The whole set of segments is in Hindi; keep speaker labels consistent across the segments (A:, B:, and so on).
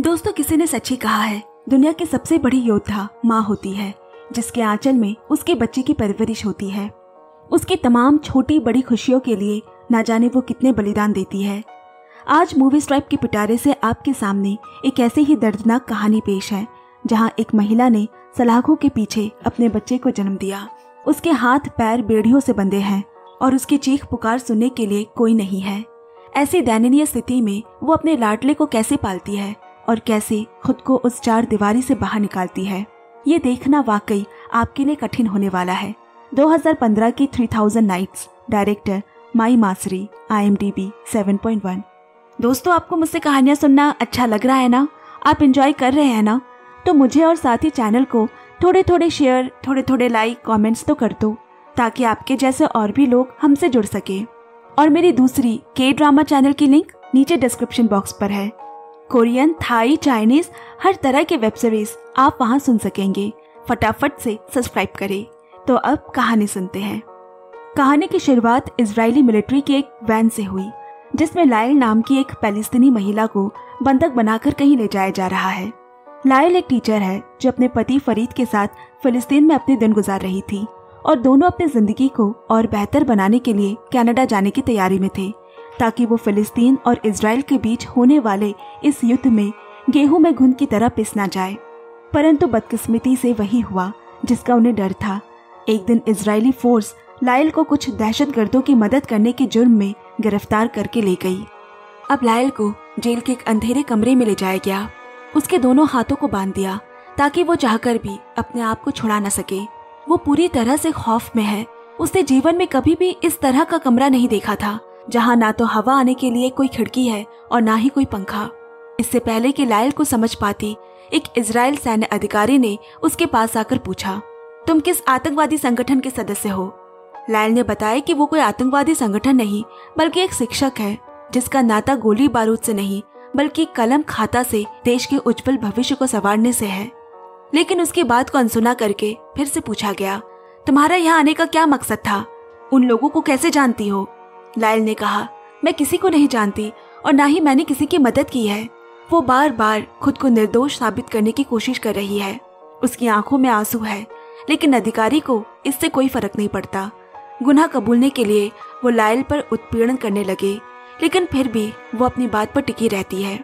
A: दोस्तों, किसी ने सच ही कहा है, दुनिया की सबसे बड़ी योद्धा माँ होती है, जिसके आंचल में उसके बच्चे की परवरिश होती है। उसकी तमाम छोटी बड़ी खुशियों के लिए ना जाने वो कितने बलिदान देती है। आज मूवी स्ट्राइप के पिटारे से आपके सामने एक ऐसे ही दर्दनाक कहानी पेश है, जहां एक महिला ने सलाखों के पीछे अपने बच्चे को जन्म दिया। उसके हाथ पैर बेड़ियों से बंधे हैं और उसकी चीख पुकार सुनने के लिए कोई नहीं है। ऐसी दयनीय स्थिति में वो अपने लाडले को कैसे पालती है और कैसे खुद को उस चार दीवारी से बाहर निकालती है, ये देखना वाकई आपके लिए कठिन होने वाला है। 2015 की 3000 नाइट्स, डायरेक्टर माई मासरी, IMDb 7.1। दोस्तों, आपको मुझसे कहानियां सुनना अच्छा लग रहा है ना? आप एंजॉय कर रहे हैं ना? तो मुझे और साथ ही चैनल को थोड़े थोड़े शेयर, थोड़े थोड़े लाइक, कमेंट्स तो कर दो, ताकि आपके जैसे और भी लोग हमसे जुड़ सके। और मेरी दूसरी K-ड्रामा चैनल की लिंक नीचे डिस्क्रिप्शन बॉक्स पर है। कोरियन, थाई, चाइनीज, हर तरह के वेब सीरीज आप वहां सुन सकेंगे। फटाफट से सब्सक्राइब करें। तो अब कहानी सुनते हैं। कहानी की शुरुआत इजरायली मिलिट्री की एक वैन से हुई, जिसमें लायल नाम की एक पैलेस्तीनी महिला को बंधक बनाकर कहीं ले जाया जा रहा है। लायल एक टीचर है जो अपने पति फरीद के साथ फिलिस्तीन में अपने दिन गुजार रही थी और दोनों अपनी जिंदगी को और बेहतर बनाने के लिए कनाडा जाने की तैयारी में थे, ताकि वो फिलिस्तीन और इजराइल के बीच होने वाले इस युद्ध में गेहूं में घुन की तरह पिस ना जाए। परंतु बदकिस्मती से वही हुआ जिसका उन्हें डर था। एक दिन इजरायली फोर्स लायल को कुछ दहशतगर्दों की मदद करने के जुर्म में गिरफ्तार करके ले गई। अब लायल को जेल के एक अंधेरे कमरे में ले जाया गया। उसके दोनों हाथों को बांध दिया ताकि वो चाहकर भी अपने आप को छुड़ा न सके। वो पूरी तरह से खौफ में है। उसने जीवन में कभी भी इस तरह का कमरा नहीं देखा था, जहां ना तो हवा आने के लिए कोई खिड़की है और ना ही कोई पंखा। इससे पहले कि लायल को समझ पाती, एक इजराइल सैन्य अधिकारी ने उसके पास आकर पूछा, तुम किस आतंकवादी संगठन के सदस्य हो? लायल ने बताया कि वो कोई आतंकवादी संगठन नहीं, बल्कि एक शिक्षक है, जिसका नाता गोली बारूद से नहीं बल्कि कलम खाता से देश के उज्जवल भविष्य को संवारने से है। लेकिन उसकी बात को अनसुना करके फिर से पूछा गया, तुम्हारा यहाँ आने का क्या मकसद था? उन लोगों को कैसे जानती हो? लायल ने कहा, मैं किसी को नहीं जानती और ना ही मैंने किसी की मदद की है। वो बार बार खुद को निर्दोष साबित करने की कोशिश कर रही है। उसकी आंखों में आंसू है, लेकिन अधिकारी को इससे कोई फर्क नहीं पड़ता। गुनाह कबूलने के लिए वो लायल पर उत्पीड़न करने लगे, लेकिन फिर भी वो अपनी बात पर टिकी रहती है,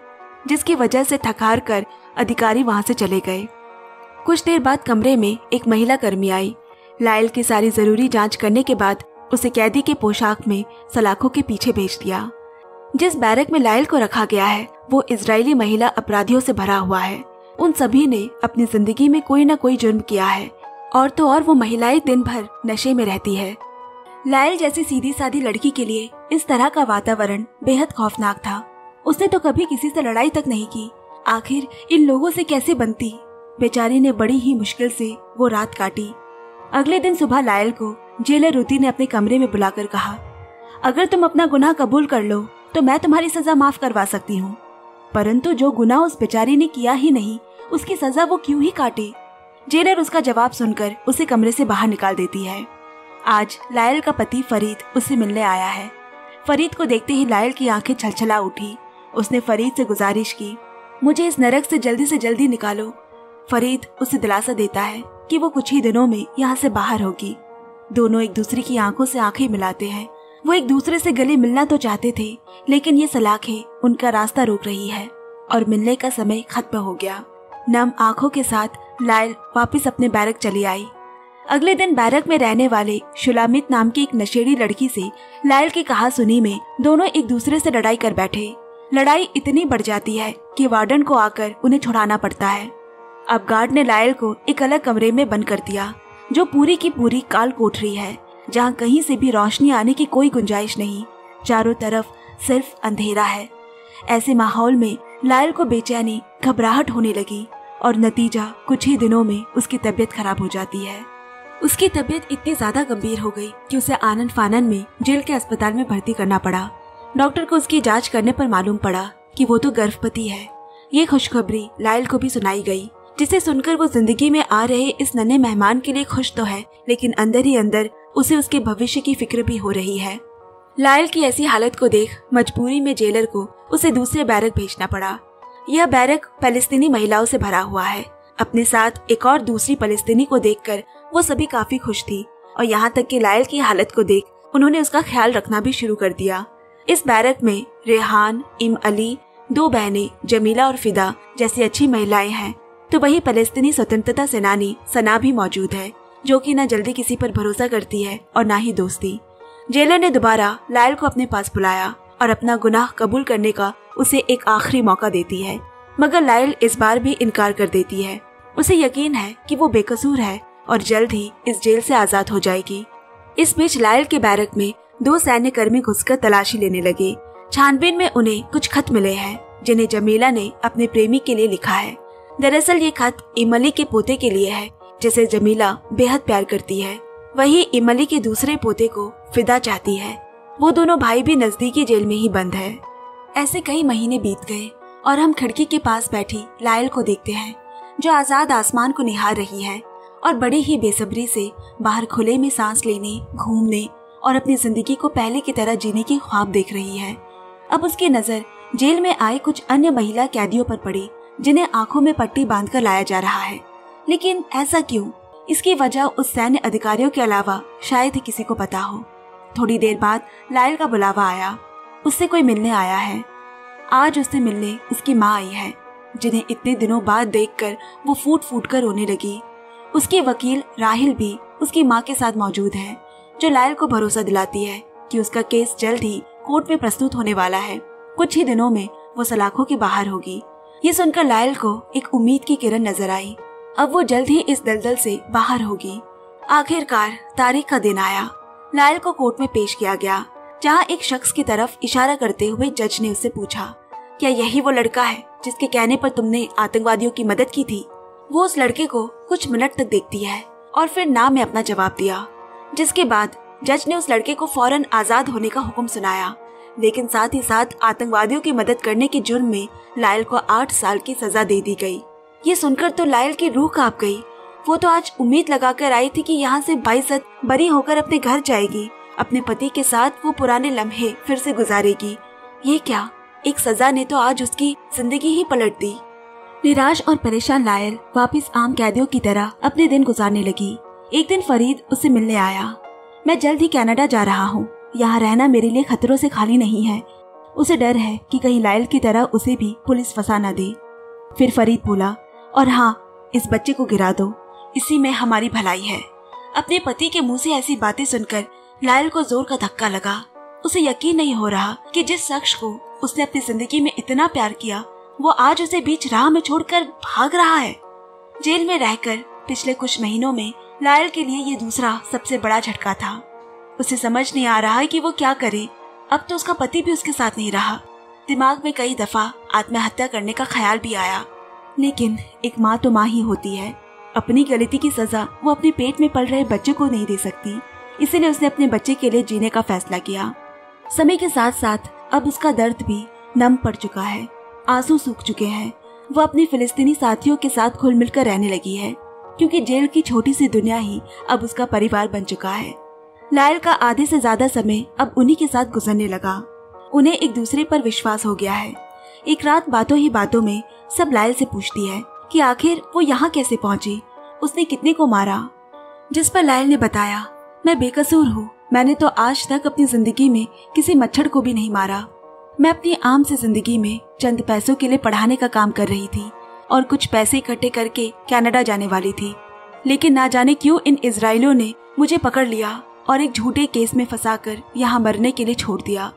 A: जिसकी वजह से थक-हार कर अधिकारी वहां से चले गए। कुछ देर बाद कमरे में एक महिला कर्मी आई। लायल की सारी जरूरी जांच करने के बाद उसे कैदी के पोशाक में सलाखों के पीछे भेज दिया। जिस बैरक में लायल को रखा गया है, वो इजरायली महिला अपराधियों से भरा हुआ है। उन सभी ने अपनी जिंदगी में कोई न कोई जुर्म किया है, और तो और वो महिलाएं दिन भर नशे में रहती है। लायल जैसी सीधी सादी लड़की के लिए इस तरह का वातावरण बेहद खौफनाक था। उसने तो कभी किसी से लड़ाई तक नहीं की। आखिर इन लोगों से कैसे बनती? बेचारी ने बड़ी ही मुश्किल से वो रात काटी। अगले दिन सुबह लायल को जेलर रुति ने अपने कमरे में बुलाकर कहा, अगर तुम अपना गुनाह कबूल कर लो तो मैं तुम्हारी सजा माफ करवा सकती हूँ, परंतु जो गुनाह उस बेचारी ने किया ही नहीं, उसकी सजा वो क्यों ही काटे? जेलर उसका जवाब सुनकर उसे कमरे से बाहर निकाल देती है। आज लायल का पति फरीद उससे मिलने आया है। फरीद को देखते ही लायल की आंखें छलछला उठी। उसने फरीद से गुजारिश की, मुझे इस नरक से जल्दी निकालो। फरीद उसे दिलासा देता है कि वो कुछ ही दिनों में यहाँ से बाहर होगी। दोनों एक दूसरे की आंखों से आंखें मिलाते हैं। वो एक दूसरे से गले मिलना तो चाहते थे, लेकिन ये सलाखें उनका रास्ता रोक रही है और मिलने का समय खत्म हो गया। नम आंखों के साथ लायल वापस अपने बैरक चली आई। अगले दिन बैरक में रहने वाले शुलामित नाम की एक नशेड़ी लड़की से लायल की कहासुनी में दोनों एक दूसरे से लड़ाई कर बैठे। लड़ाई इतनी बढ़ जाती है कि वार्डन को आकर उन्हें छुड़ाना पड़ता है। अब गार्ड ने लायल को एक अलग कमरे में बंद कर दिया, जो पूरी की पूरी काल कोठरी है, जहाँ कहीं से भी रोशनी आने की कोई गुंजाइश नहीं। चारों तरफ सिर्फ अंधेरा है। ऐसे माहौल में लायल को बेचैनी, घबराहट होने लगी और नतीजा कुछ ही दिनों में उसकी तबीयत खराब हो जाती है। उसकी तबीयत इतनी ज्यादा गंभीर हो गई कि उसे आनन फानन में जेल के अस्पताल में भर्ती करना पड़ा। डॉक्टर को उसकी जांच करने पर मालूम पड़ा कि वो तो गर्भवती है। ये खुशखबरी लायल को भी सुनाई गई, जिसे सुनकर वो जिंदगी में आ रहे इस नन्हे मेहमान के लिए खुश तो है, लेकिन अंदर ही अंदर उसे उसके भविष्य की फिक्र भी हो रही है। लायल की ऐसी हालत को देख मजबूरी में जेलर को उसे दूसरे बैरक भेजना पड़ा। यह बैरक फलस्तीनी महिलाओं से भरा हुआ है। अपने साथ एक और दूसरी फलस्तीनी को देखकर वो सभी काफी खुश थी और यहाँ तक कि लायल की हालत को देख उन्होंने उसका ख्याल रखना भी शुरू कर दिया। इस बैरक में रेहान, इम अली, 2 बहनें जमीला और फिदा जैसी अच्छी महिलाएं हैं, तो वही फलस्तीनी स्वतंत्रता सेनानी सना भी मौजूद है, जो कि न जल्दी किसी पर भरोसा करती है और न ही दोस्ती। जेलर ने दोबारा लायल को अपने पास बुलाया और अपना गुनाह कबूल करने का उसे एक आखिरी मौका देती है, मगर लायल इस बार भी इनकार कर देती है। उसे यकीन है कि वो बेकसूर है और जल्द ही इस जेल से आजाद हो जाएगी। इस बीच लायल के बैरक में 2 सैन्य कर्मी घुसकर तलाशी लेने लगे। छानबीन में उन्हें कुछ खत मिले हैं जिन्हें जमीला ने अपने प्रेमी के लिए लिखा है। दरअसल ये खत इमली के पोते के लिए है जिसे जमीला बेहद प्यार करती है। वही इमली के दूसरे पोते को फिदा चाहती है। वो दोनों भाई भी नजदीकी जेल में ही बंद है। ऐसे कई महीने बीत गए और हम खिड़की के पास बैठी लायल को देखते हैं, जो आजाद आसमान को निहार रही है और बड़ी ही बेसब्री से बाहर खुले में सांस लेने, घूमने और अपनी जिंदगी को पहले की तरह जीने के ख्वाब देख रही है। अब उसकी नजर जेल में आए कुछ अन्य महिला कैदियों पर पड़ी, जिन्हें आंखों में पट्टी बांधकर लाया जा रहा है। लेकिन ऐसा क्यों? इसकी वजह उस सैन्य अधिकारियों के अलावा शायद ही किसी को पता हो। थोड़ी देर बाद लायल का बुलावा आया। उससे कोई मिलने आया है। आज उससे मिलने उसकी माँ आई है, जिन्हें इतने दिनों बाद देखकर वो फूट फूट कर रोने लगी। उसकी वकील राहिल भी उसकी माँ के साथ मौजूद है, जो लायल को भरोसा दिलाती है कि उसका केस जल्द ही कोर्ट में प्रस्तुत होने वाला है। कुछ ही दिनों में वो सलाखों के बाहर होगी। ये सुनकर लायल को एक उम्मीद की किरण नजर आई। अब वो जल्द ही इस दलदल से बाहर होगी। आखिरकार तारीख का दिन आया। लायल को कोर्ट में पेश किया गया, जहाँ एक शख्स की तरफ इशारा करते हुए जज ने उससे पूछा, क्या यही वो लड़का है जिसके कहने पर तुमने आतंकवादियों की मदद की थी? वो उस लड़के को कुछ मिनट तक देखती है और फिर ना में अपना जवाब दिया, जिसके बाद जज ने उस लड़के को फौरन आजाद होने का हुक्म सुनाया। लेकिन साथ ही साथ आतंकवादियों की मदद करने के जुर्म में लायल को 8 साल की सजा दे दी गई। ये सुनकर तो लायल की रूह कांप गई। वो तो आज उम्मीद लगाकर आई थी कि यहाँ से बाइज्जत बरी होकर अपने घर जाएगी, अपने पति के साथ वो पुराने लम्हे फिर से गुजारेगी। ये क्या, एक सजा ने तो आज उसकी जिंदगी ही पलट दी। निराश और परेशान लायल वापस आम कैदियों की तरह अपने दिन गुजारने लगी। एक दिन फरीद उससे मिलने आया। मैं जल्द ही कनाडा जा रहा हूँ, यहाँ रहना मेरे लिए खतरों से खाली नहीं है। उसे डर है कि कहीं लायल की तरह उसे भी पुलिस फंसा न दे। फिर फरीद बोला, और हाँ, इस बच्चे को गिरा दो, इसी में हमारी भलाई है। अपने पति के मुंह से ऐसी बातें सुनकर लायल को जोर का धक्का लगा। उसे यकीन नहीं हो रहा कि जिस शख्स को उसने अपनी जिंदगी में इतना प्यार किया, वो आज उसे बीच राह में छोड़कर भाग रहा है। जेल में रहकर पिछले कुछ महीनों में लायल के लिए ये दूसरा सबसे बड़ा झटका था। उसे समझ नहीं आ रहा है कि वो क्या करे। अब तो उसका पति भी उसके साथ नहीं रहा। दिमाग में कई दफा आत्महत्या करने का ख्याल भी आया, लेकिन एक माँ तो माँ ही होती है। अपनी गलती की सजा वो अपने पेट में पल रहे बच्चे को नहीं दे सकती, इसीलिए उसने अपने बच्चे के लिए जीने का फैसला किया। समय के साथ साथ अब उसका दर्द भी नम पड़ चुका है, आंसू सूख चुके हैं। वो अपनी फिलिस्तीनी साथियों के साथ घुल मिलकर रहने लगी है, क्योंकि जेल की छोटी सी दुनिया ही अब उसका परिवार बन चुका है। लायल का आधे से ज्यादा समय अब उन्हीं के साथ गुजरने लगा। उन्हें एक दूसरे पर विश्वास हो गया है। एक रात बातों ही बातों में सब लायल से पूछती है कि आखिर वो यहाँ कैसे पहुंची, उसने कितने को मारा। जिस पर लायल ने बताया, मैं बेकसूर हूँ, मैंने तो आज तक अपनी जिंदगी में किसी मच्छर को भी नहीं मारा। मैं अपनी आम से जिंदगी में चंद पैसों के लिए पढ़ाने का काम कर रही थी और कुछ पैसे इकट्ठे करके कनाडा जाने वाली थी, लेकिन ना जाने क्यों इन इजराइलियों ने मुझे पकड़ लिया और एक झूठे केस में फंसाकर यहाँ मरने के लिए छोड़ दिया।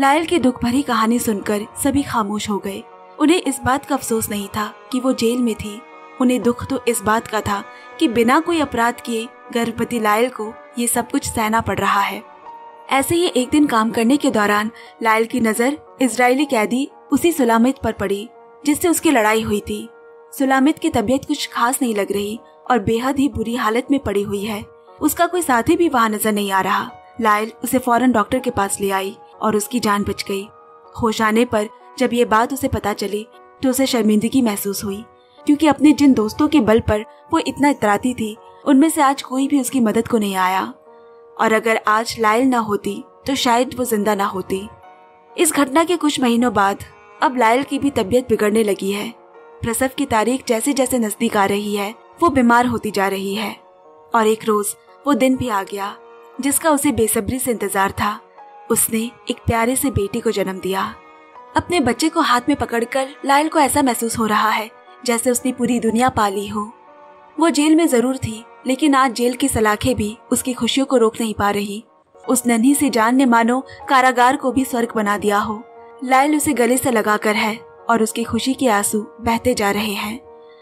A: लायल की दुख भरी कहानी सुनकर सभी खामोश हो गए। उन्हें इस बात का अफसोस नहीं था कि वो जेल में थी, उन्हें दुख तो इस बात का था कि बिना कोई अपराध किए गर्भवती लायल को ये सब कुछ सहना पड़ रहा है। ऐसे ही एक दिन काम करने के दौरान लायल की नजर इजरायली कैदी उसी सुलामित पर पड़ी जिससे उसकी लड़ाई हुई थी। सुलामित की तबीयत कुछ खास नहीं लग रही और बेहद ही बुरी हालत में पड़ी हुई है। उसका कोई साथी भी वहाँ नजर नहीं आ रहा। लायल उसे फौरन डॉक्टर के पास ले आई और उसकी जान बच गई। होश आने पर जब ये बात उसे पता चली तो उसे शर्मिंदगी महसूस हुई, क्योंकि अपने जिन दोस्तों के बल पर वो इतना इतराती थी, उनमें से आज कोई भी उसकी मदद को नहीं आया। और अगर आज लायल न होती तो शायद वो जिंदा न होती। इस घटना के कुछ महीनों बाद अब लायल की भी तबीयत बिगड़ने लगी है। प्रसव की तारीख जैसे जैसे नजदीक आ रही है वो बीमार होती जा रही है। और एक रोज वो दिन भी आ गया जिसका उसे बेसब्री से इंतजार था। उसने एक प्यारे से बेटे को जन्म दिया। अपने बच्चे को हाथ में पकड़कर लायल को ऐसा महसूस हो रहा है जैसे उसने पूरी दुनिया पाली हो। वो जेल में जरूर थी, लेकिन आज जेल की सलाखें भी उसकी खुशियों को रोक नहीं पा रही। उस नन्ही सी जान ने मानो कारागार को भी स्वर्ग बना दिया हो। लायल उसे गले से लगाकर है और उसकी खुशी के आंसू बहते जा रहे हैं।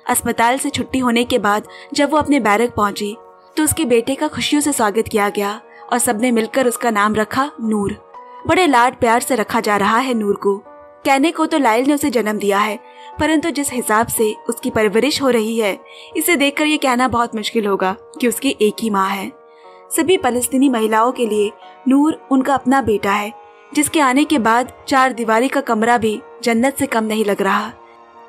A: अस्पताल से छुट्टी होने के बाद जब वो अपने बैरक पहुंची तो उसके बेटे का खुशियों से स्वागत किया गया और सबने मिलकर उसका नाम रखा नूर। बड़े लाड प्यार से रखा जा रहा है नूर को। कहने को तो लायल ने उसे जन्म दिया है, परंतु जिस हिसाब से उसकी परवरिश हो रही है इसे देखकर ये कहना बहुत मुश्किल होगा कि उसकी एक ही माँ है। सभी फलस्तीनी महिलाओं के लिए नूर उनका अपना बेटा है, जिसके आने के बाद 4 दीवारी का कमरा भी जन्नत से कम नहीं लग रहा।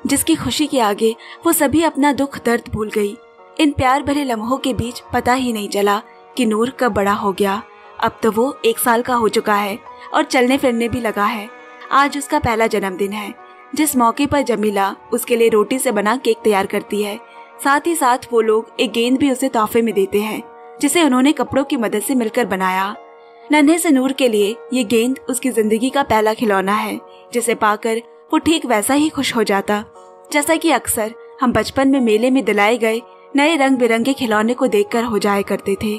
A: जिसकी खुशी के आगे वो सभी अपना दुख दर्द भूल गई। इन प्यार भरे लम्हों के बीच पता ही नहीं चला कि नूर कब बड़ा हो गया। अब तो वो 1 साल का हो चुका है और चलने फिरने भी लगा है। आज उसका पहला जन्मदिन है, जिस मौके पर जमीला उसके लिए रोटी से बना केक तैयार करती है। साथ ही साथ वो लोग एक गेंद भी उसे तोहफे में देते हैं, जिसे उन्होंने कपड़ों की मदद से मिलकर बनाया। नन्हे से नूर के लिए ये गेंद उसकी जिंदगी का पहला खिलौना है, जिसे पाकर वो ठीक वैसा ही खुश हो जाता जैसा कि अक्सर हम बचपन में मेले में दिलाए गए नए रंग बिरंगे खिलौने को देखकर हो जाया करते थे।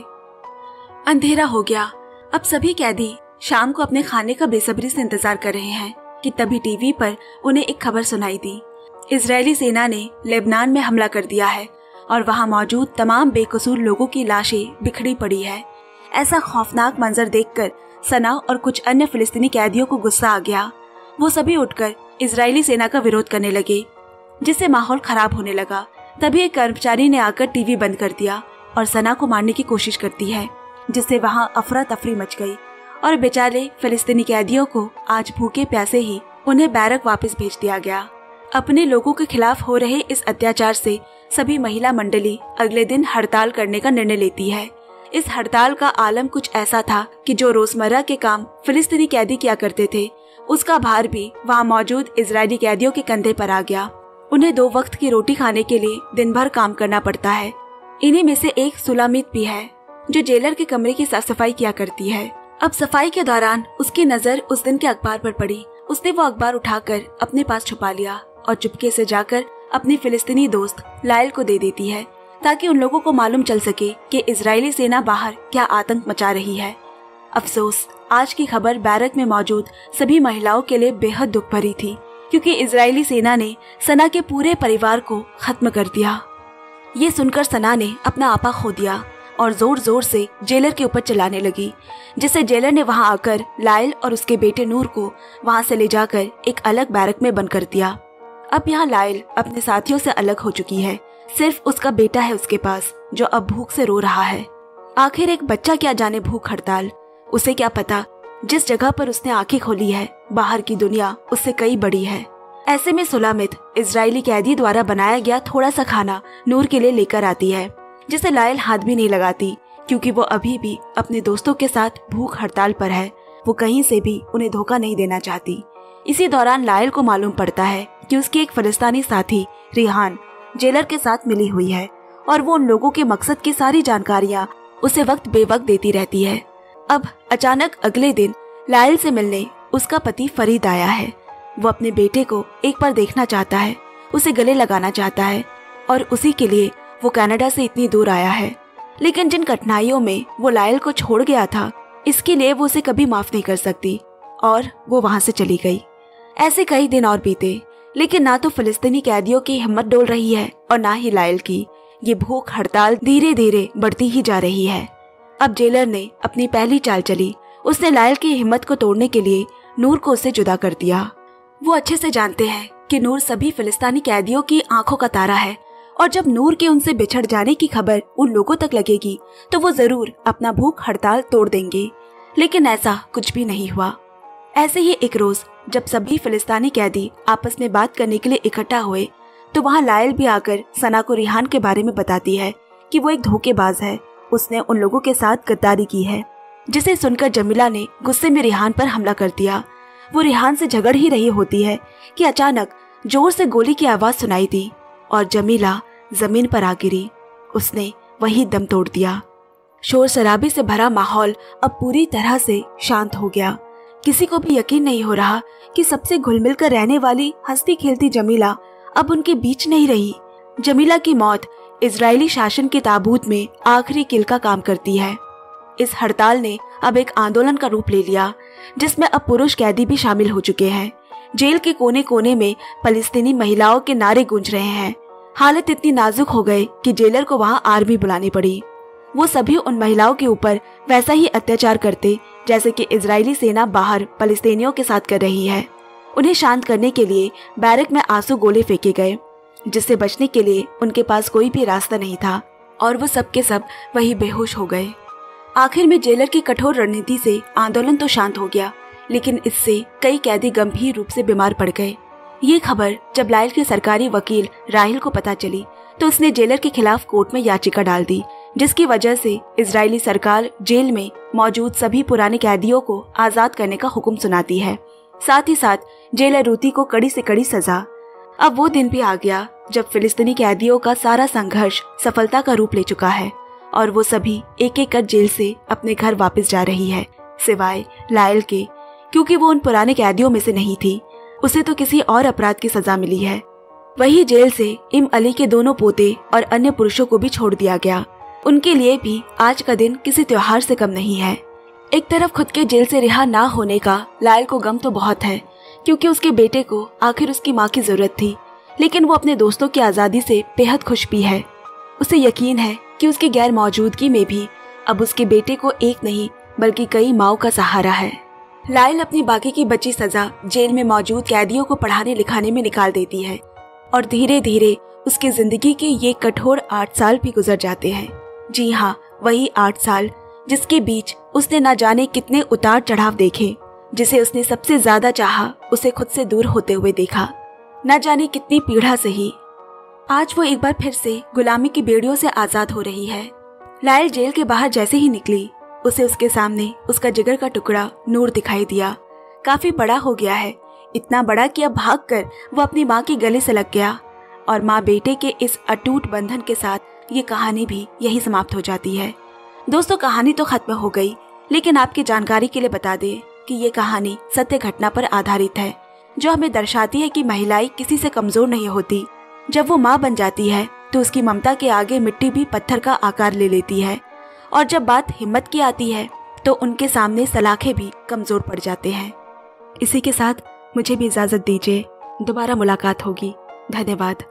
A: अंधेरा हो गया। अब सभी कैदी शाम को अपने खाने का बेसब्री से इंतजार कर रहे हैं कि तभी टीवी पर उन्हें एक खबर सुनाई दी। इजरायली सेना ने लेबनान में हमला कर दिया है और वहां मौजूद तमाम बेकसूर लोगों की लाशें बिखरी पड़ी है। ऐसा खौफनाक मंजर देखकर सना और कुछ अन्य फिलिस्तीनी कैदियों को गुस्सा आ गया। वो सभी उठकर इजरायली सेना का विरोध करने लगे, जिससे माहौल खराब होने लगा। तभी एक कर्मचारी ने आकर टीवी बंद कर दिया और सना को मारने की कोशिश करती है, जिससे वहां अफरा तफरी मच गई और बेचारे फिलिस्तीनी कैदियों को आज भूखे प्यासे ही उन्हें बैरक वापस भेज दिया गया। अपने लोगों के खिलाफ हो रहे इस अत्याचार से सभी महिला मंडली अगले दिन हड़ताल करने का निर्णय लेती है। इस हड़ताल का आलम कुछ ऐसा था कि जो रोजमर्रा के काम फिलिस्तीनी कैदी किया करते थे, उसका भार भी वहाँ मौजूद इजरायली कैदियों के कंधे पर आ गया। उन्हें 2 वक्त की रोटी खाने के लिए दिन भर काम करना पड़ता है। इन्हीं में से एक सुलामित भी है, जो जेलर के कमरे की साफ सफाई किया करती है। अब सफाई के दौरान उसकी नजर उस दिन के अखबार पर पड़ी। उसने वो अखबार उठाकर अपने पास छुपा लिया और चुपके से जाकर अपनी फिलिस्तीनी दोस्त लायल को दे देती है, ताकि उन लोगों को मालूम चल सके कि इजरायली सेना बाहर क्या आतंक मचा रही है। अफसोस, आज की खबर बैरक में मौजूद सभी महिलाओं के लिए बेहद दुख भरी थी, क्योंकि इजरायली सेना ने सना के पूरे परिवार को खत्म कर दिया। ये सुनकर सना ने अपना आपा खो दिया और जोर जोर से जेलर के ऊपर चिल्लाने लगी, जिससे जेलर ने वहां आकर लायल और उसके बेटे नूर को वहां से ले जाकर एक अलग बैरक में बंद कर दिया। अब यहाँ लायल अपने साथियों से अलग हो चुकी है। सिर्फ उसका बेटा है उसके पास, जो अब भूख से रो रहा है। आखिर एक बच्चा क्या जाने भूख हड़ताल, उसे क्या पता जिस जगह पर उसने आंखें खोली है बाहर की दुनिया उससे कई बड़ी है। ऐसे में सुलामित इजरायली कैदी द्वारा बनाया गया थोड़ा सा खाना नूर के लिए लेकर आती है, जिसे लायल हाथ भी नहीं लगाती, क्योंकि वो अभी भी अपने दोस्तों के साथ भूख हड़ताल पर है। वो कहीं से भी उन्हें धोखा नहीं देना चाहती। इसी दौरान लायल को मालूम पड़ता है कि उसकी एक फिलिस्तीनी साथी रिहान जेलर के साथ मिली हुई है और वो उन लोगों के मकसद की सारी जानकारियां उसे वक्त बेवक्त देती रहती है। अब अचानक अगले दिन लायल से मिलने उसका पति फरीद आया है। वो अपने बेटे को एक बार देखना चाहता है, उसे गले लगाना चाहता है और उसी के लिए वो कनाडा से इतनी दूर आया है। लेकिन जिन कठिनाइयों में वो लायल को छोड़ गया था, इसके लिए वो उसे कभी माफ नहीं कर सकती और वो वहां से चली गई। ऐसे कई दिन और बीते, लेकिन ना तो फिलिस्तीनी कैदियों की हिम्मत डोल रही है और ना ही लायल की। ये भूख हड़ताल धीरे धीरे बढ़ती ही जा रही है। अब जेलर ने अपनी पहली चाल चली। उसने लायल की हिम्मत को तोड़ने के लिए नूर को उससे जुदा कर दिया। वो अच्छे से जानते हैं कि नूर सभी फिलिस्तीनी कैदियों की आंखों का तारा है और जब नूर के उनसे बिछड़ जाने की खबर उन लोगों तक लगेगी तो वो जरूर अपना भूख हड़ताल तोड़ देंगे। लेकिन ऐसा कुछ भी नहीं हुआ। ऐसे ही एक रोज जब सभी फिलिस्तीनी कैदी आपस में बात करने के लिए इकट्ठा हुए तो वहाँ लायल भी आकर सना को रिहान के बारे में बताती है कि वो एक धोखेबाज है, उसने उन लोगों के साथ गद्दारी की है। जिसे सुनकर जमीला ने गुस्से में रिहान पर हमला कर दिया। वो रेहान से झगड़ ही रही होती है कि अचानक जोर से गोली की आवाज सुनाई दी और जमीला जमीन पर आ गिरी। उसने वही दम तोड़ दिया। शोर शराबे से भरा माहौल अब पूरी तरह से शांत हो गया। किसी को भी यकीन नहीं हो रहा कि सबसे घुल मिल कर रहने वाली हंसती खेलती जमीला अब उनके बीच नहीं रही। जमीला की मौत इजरायली शासन के ताबूत में आखिरी किल का काम करती है। इस हड़ताल ने अब एक आंदोलन का रूप ले लिया, जिसमें अब पुरुष कैदी भी शामिल हो चुके हैं। जेल के कोने कोने में फलस्तीनी महिलाओं के नारे गूंज रहे हैं। हालत इतनी नाजुक हो गई कि जेलर को वहां आर्मी बुलानी पड़ी। वो सभी उन महिलाओं के ऊपर वैसा ही अत्याचार करते जैसे कि इजरायली सेना बाहर फलस्तीनियों के साथ कर रही है। उन्हें शांत करने के लिए बैरक में आंसू गोले फेंके गए, जिससे बचने के लिए उनके पास कोई भी रास्ता नहीं था और वो सब के सब वही बेहोश हो गए। आखिर में जेलर की कठोर रणनीति से आंदोलन तो शांत हो गया, लेकिन इससे कई कैदी गंभीर रूप से बीमार पड़ गए। ये खबर जब लायल के सरकारी वकील राहिल को पता चली तो उसने जेलर के खिलाफ कोर्ट में याचिका डाल दी, जिसकी वजह से इजरायली सरकार जेल में मौजूद सभी पुराने कैदियों को आजाद करने का हुक्म सुनाती है। साथ ही साथ जेलर रूती को कड़ी से कड़ी सजा। अब वो दिन भी आ गया जब फिलिस्तीनी कैदियों का सारा संघर्ष सफलता का रूप ले चुका है और वो सभी एक एक कर जेल से अपने घर वापस जा रही है, सिवाय लायल के, क्योंकि वो उन पुराने कैदियों में से नहीं थी। उसे तो किसी और अपराध की सजा मिली है। वही जेल से इम अली के दोनों पोते और अन्य पुरुषों को भी छोड़ दिया गया। उनके लिए भी आज का दिन किसी त्योहार से कम नहीं है। एक तरफ खुद के जेल से रिहा ना होने का लायल को गम तो बहुत है, क्योंकि उसके बेटे को आखिर उसकी माँ की जरूरत थी, लेकिन वो अपने दोस्तों की आजादी से बेहद खुश भी है। उसे यकीन है कि उसकी गैर मौजूदगी में भी अब उसके बेटे को एक नहीं बल्कि कई माओं का सहारा है। लायल अपनी बाकी की बची सजा जेल में मौजूद कैदियों को पढ़ाने लिखाने में निकाल देती है और धीरे धीरे उसकी जिंदगी के ये कठोर 8 साल भी गुजर जाते हैं। जी हाँ, वही 8 साल जिसके बीच उसने न जाने कितने उतार चढ़ाव देखे। जिसे उसने सबसे ज्यादा चाहा उसे खुद से दूर होते हुए देखा। न जाने कितनी पीड़ा सही। आज वो एक बार फिर से गुलामी की बेड़ियों से आजाद हो रही है। लायल जेल के बाहर जैसे ही निकली, उसे उसके सामने उसका जिगर का टुकड़ा नूर दिखाई दिया। काफी बड़ा हो गया है, इतना बड़ा कि अब भागकर वो अपनी माँ के गले से लग गया और माँ बेटे के इस अटूट बंधन के साथ ये कहानी भी यही समाप्त हो जाती है। दोस्तों, कहानी तो खत्म हो गई, लेकिन आपकी जानकारी के लिए बता दें कि ये कहानी सत्य घटना पर आधारित है, जो हमें दर्शाती है कि महिलाएं किसी से कमजोर नहीं होती। जब वो माँ बन जाती है तो उसकी ममता के आगे मिट्टी भी पत्थर का आकार ले लेती है, और जब बात हिम्मत की आती है तो उनके सामने सलाखें भी कमजोर पड़ जाते हैं। इसी के साथ मुझे भी इजाजत दीजिए, दोबारा मुलाकात होगी। धन्यवाद।